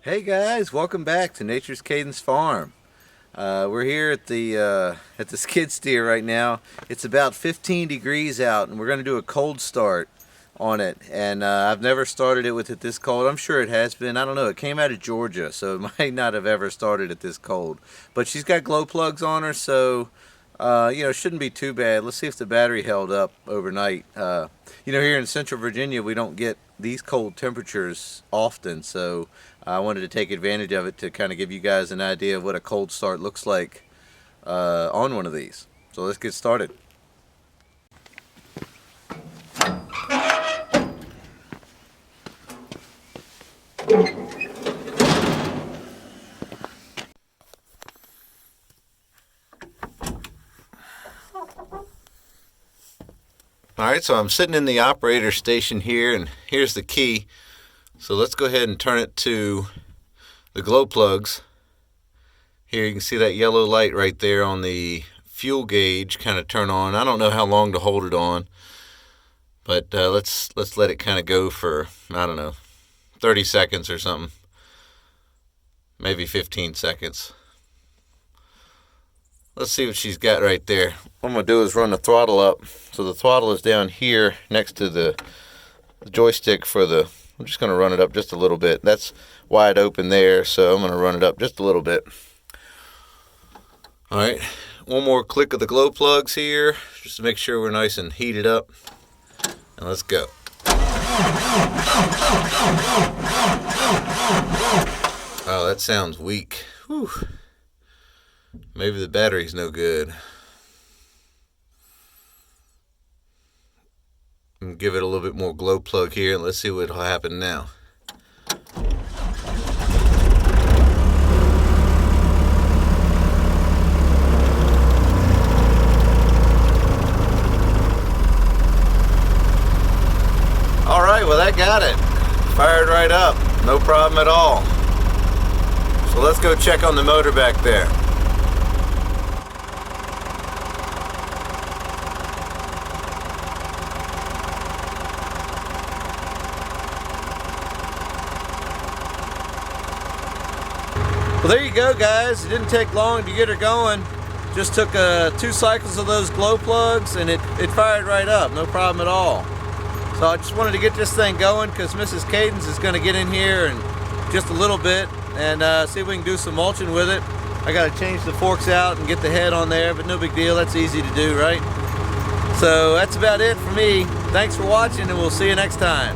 Hey guys, welcome back to Nature's Cadence Farm. We're here at the skid steer right now. It's about 15 degrees out, and we're going to do a cold start on it. And I've never started it with it this cold. I'm sure it has been. I don't know. It came out of Georgia, so it might not have ever started it this cold. But she's got glow plugs on her, so it shouldn't be too bad. Let's see if the battery held up overnight. Here in Central Virginia, we don't get these cold temperatures often, so I wanted to take advantage of it to kind of give you guys an idea of what a cold start looks like on one of these. So let's get started. Alright, so I'm sitting in the operator station here, and here's the key. So let's go ahead and turn it to the glow plugs. Here you can see that yellow light right there on the fuel gauge kind of turn on. I don't know how long to hold it on, but let's let it kind of go for, I don't know, 30 seconds or something. Maybe 15 seconds. Let's see what she's got right there. What I'm going to do is run the throttle up. So the throttle is down here next to the joystick for the... I'm just going to run it up just a little bit. That's wide open there, so I'm going to run it up just a little bit. Alright, one more click of the glow plugs here, just to make sure we're nice and heated up. And let's go. Oh, that sounds weak. Whew. Maybe the battery's no good. Give it a little bit more glow plug here, and let's see what will happen now. Alright, well that got it. Fired right up. No problem at all. So let's go check on the motor back there. Well, there you go, guys. It didn't take long to get her going. Just took 2 cycles of those glow plugs, and it fired right up. No problem at all. So I just wanted to get this thing going because Mrs. Cadence is going to get in here in just a little bit and see if we can do some mulching with it. I got to change the forks out and get the head on there, but no big deal. That's easy to do, right? So that's about it for me. Thanks for watching, and we'll see you next time.